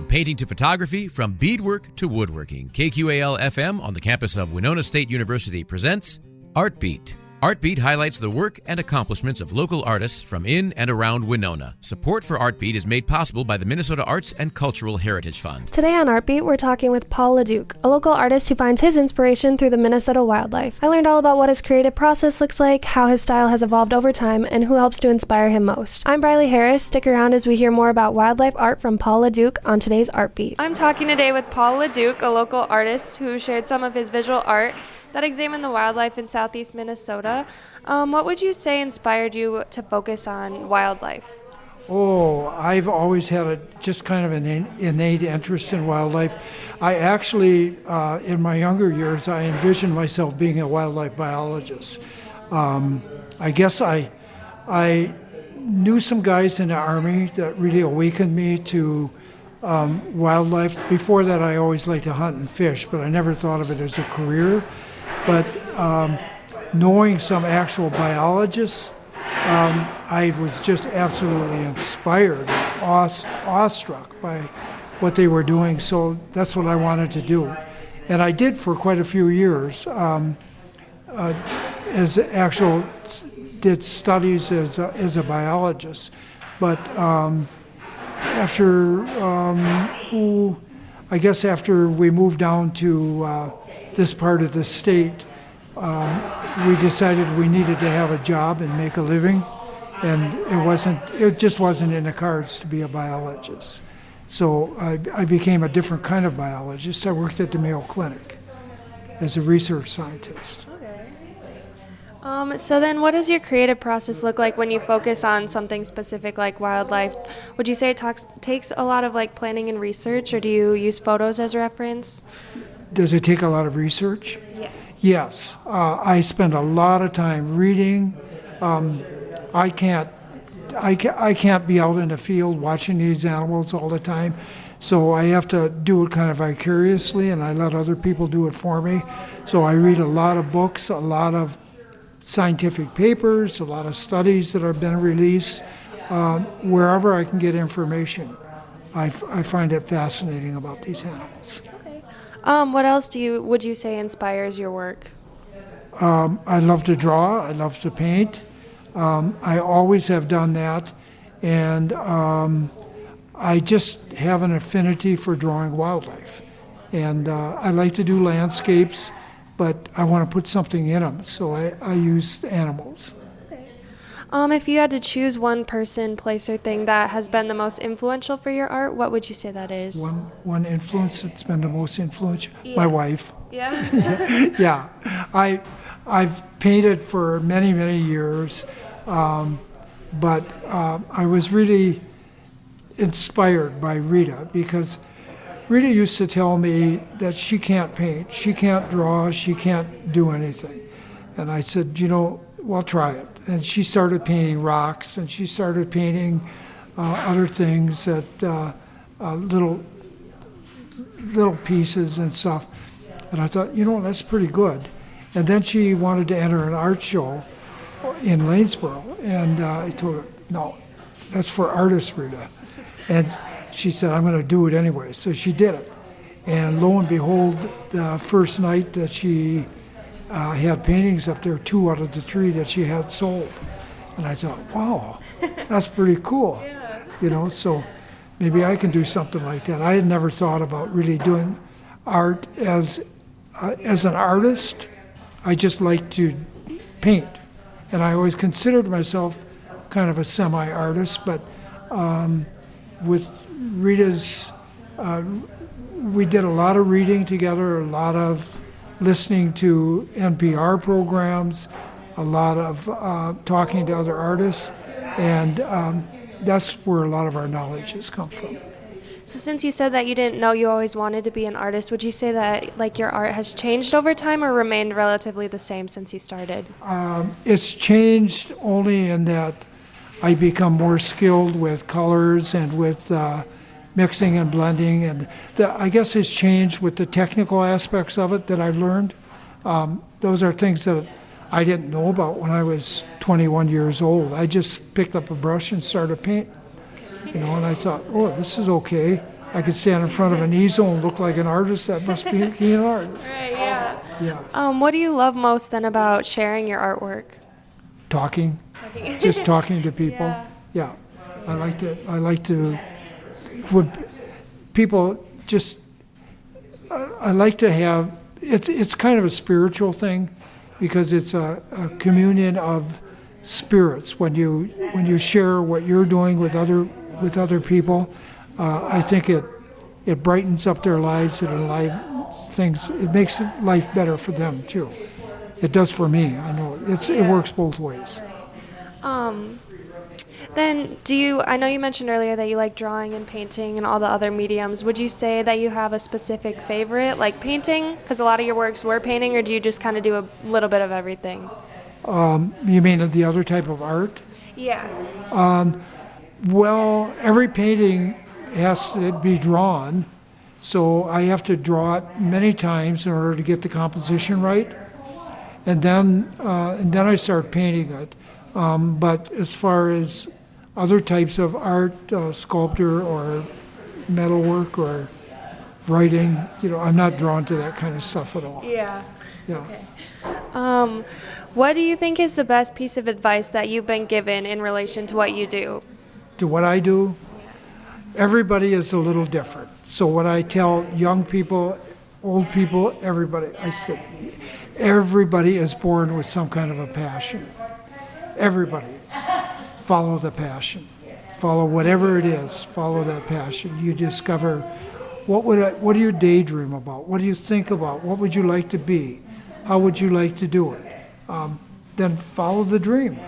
From painting to photography, from beadwork to woodworking, KQAL FM on the campus of Winona State University presents Art Beat. Art Beat highlights the work and accomplishments of local artists from in and around Winona. Support for Art Beat is made possible by the Minnesota Arts and Cultural Heritage Fund. Today on Art Beat, we're talking with Paul LeDuc, a local artist who finds his inspiration through the Minnesota wildlife. I learned all about what his creative process looks like, how his style has evolved over time, and who helps to inspire him most. I'm Brylee Harris. Stick around as we hear more about wildlife art from Paul LeDuc on today's Art Beat. I'm talking today with Paul LeDuc, a local artist who shared some of his visual art that examine the wildlife in southeast Minnesota. What would you say inspired you to focus on wildlife? Oh, I've always had just kind of an innate interest in wildlife. I actually, in my younger years, I envisioned myself being a wildlife biologist. I guess I knew some guys in the Army that really awakened me to wildlife. Before that, I always liked to hunt and fish, but I never thought of it as a career. But knowing some actual biologists, I was just absolutely inspired, awestruck by what they were doing. So that's what I wanted to do, and I did for quite a few years. Did studies as a biologist, but after we moved down to this part of the state, we decided we needed to have a job and make a living, and it just wasn't in the cards to be a biologist. So I became a different kind of biologist. I worked at the Mayo Clinic as a research scientist. Okay. So then what does your creative process look like when you focus on something specific like wildlife? Would you say it takes a lot of planning and research, or do you use photos as reference? Does it take a lot of research? Yeah. Yes. I spend a lot of time reading. I can't be out in the field watching these animals all the time, so I have to do it kind of vicariously, and I let other people do it for me. So I read a lot of books, a lot of scientific papers, a lot of studies that have been released. Wherever I can get information, I find it fascinating about these animals. What else would you say inspires your work? I love to draw. I love to paint. I always have done that, and I just have an affinity for drawing wildlife. And I like to do landscapes, but I want to put something in them, so I use animals. If you had to choose one person, place, or thing that has been the most influential for your art, what would you say that is? One influence that's been the most influential? Yeah. My wife. Yeah? Yeah. I've painted for many, many years, but I was really inspired by Rita, because Rita used to tell me that she can't paint, she can't draw, she can't do anything. And I said, well, try it. And she started painting rocks, and she started painting other things, little pieces and stuff. And I thought, that's pretty good. And then she wanted to enter an art show in Lanesboro, and I told her, no, that's for artists, Rita. And she said, I'm going to do it anyway. So she did it. And lo and behold, the first night that she had paintings up there, 2 out of the 3 that she had sold. And I thought, wow, that's pretty cool. Yeah. So maybe I can do something like that. I had never thought about really doing art as an artist. I just like to paint. And I always considered myself kind of a semi-artist, but with Rita's, we did a lot of reading together, a lot of listening to NPR programs, a lot of talking to other artists, and that's where a lot of our knowledge has come from. So since you said that you didn't know you always wanted to be an artist, would you say that your art has changed over time or remained relatively the same since you started? It's changed only in that I become more skilled with colors and with mixing and blending, and I guess it's changed with the technical aspects of it that I've learned. Those are things that I didn't know about when I was 21 years old. I just picked up a brush and started painting, and I thought, oh, this is okay. I could stand in front of an easel and look like an artist. That must be being an artist. Right, yeah. Yeah. What do you love most then about sharing your artwork? Talking. Just talking to people. Yeah. I like to, would people just, I like to have, it's kind of a spiritual thing because it's a communion of spirits. When you share what you're doing with other people, I think it brightens up their lives, it makes life better for them too. It does for me. I know it works both ways. Then I know you mentioned earlier that you like drawing and painting and all the other mediums. Would you say that you have a specific favorite, like painting? Because a lot of your works were painting, or do you just kind of do a little bit of everything? You mean the other type of art? Yeah. Well, every painting has to be drawn, so I have to draw it many times in order to get the composition right, and then I start painting it. But as far as other types of art, sculpture or metalwork or writing, I'm not drawn to that kind of stuff at all. Yeah. Yeah. Okay. What do you think is the best piece of advice that you've been given in relation to what you do? To what I do? Everybody is a little different. So what I tell young people, old people, everybody, I said, everybody is born with some kind of a passion. Everybody is. Follow the passion. Follow whatever it is. Follow that passion. You discover what do you daydream about? What do you think about? What would you like to be? How would you like to do it? Then follow the dream.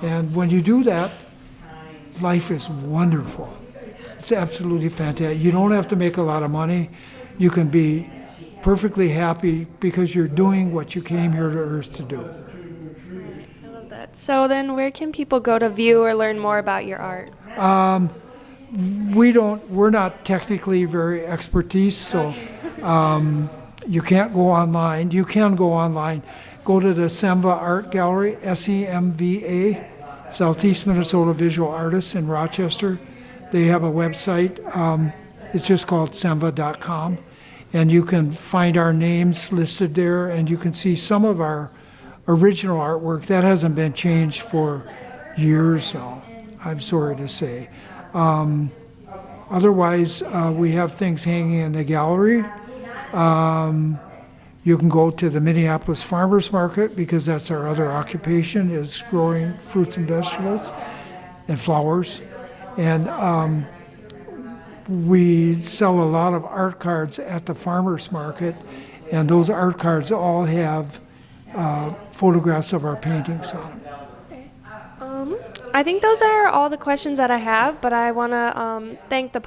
And when you do that, life is wonderful. It's absolutely fantastic. You don't have to make a lot of money. You can be perfectly happy because you're doing what you came here to Earth to do. I love that. So then where can people go to view or learn more about your art? We're not technically very expertise, so you can't go online. You can go online. Go to the SEMVA Art Gallery, SEMVA, Southeast Minnesota Visual Artists in Rochester. They have a website. It's just called semva.com. And you can find our names listed there, and you can see some of our original artwork. That hasn't been changed for years now, I'm sorry to say. Otherwise, we have things hanging in the gallery. You can go to the Minneapolis Farmers Market because that's our other occupation, is growing fruits and vegetables and flowers. And we sell a lot of art cards at the farmers market, and those art cards all have photographs of our paintings on them. I think those are all the questions that I have, but I want to thank the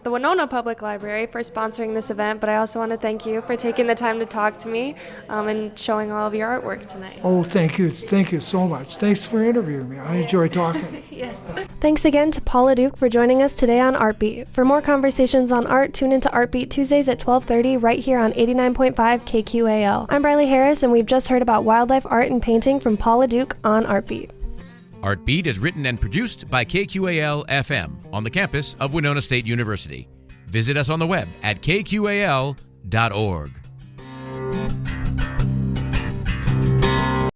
Winona Public Library for sponsoring this event, but I also want to thank you for taking the time to talk to me and showing all of your artwork tonight. Oh, thank you. Thank you so much. Thanks for interviewing me. I enjoy talking. Yes. Thanks again to Paul LeDuc for joining us today on Artbeat. For more conversations on art, tune into Artbeat Tuesdays at 12:30 right here on 89.5 KQAL. I'm Brylee Harris, and we've just heard about wildlife art and painting from Paul LeDuc on Artbeat. Artbeat is written and produced by KQAL FM on the campus of Winona State University. Visit us on the web at kqal.org.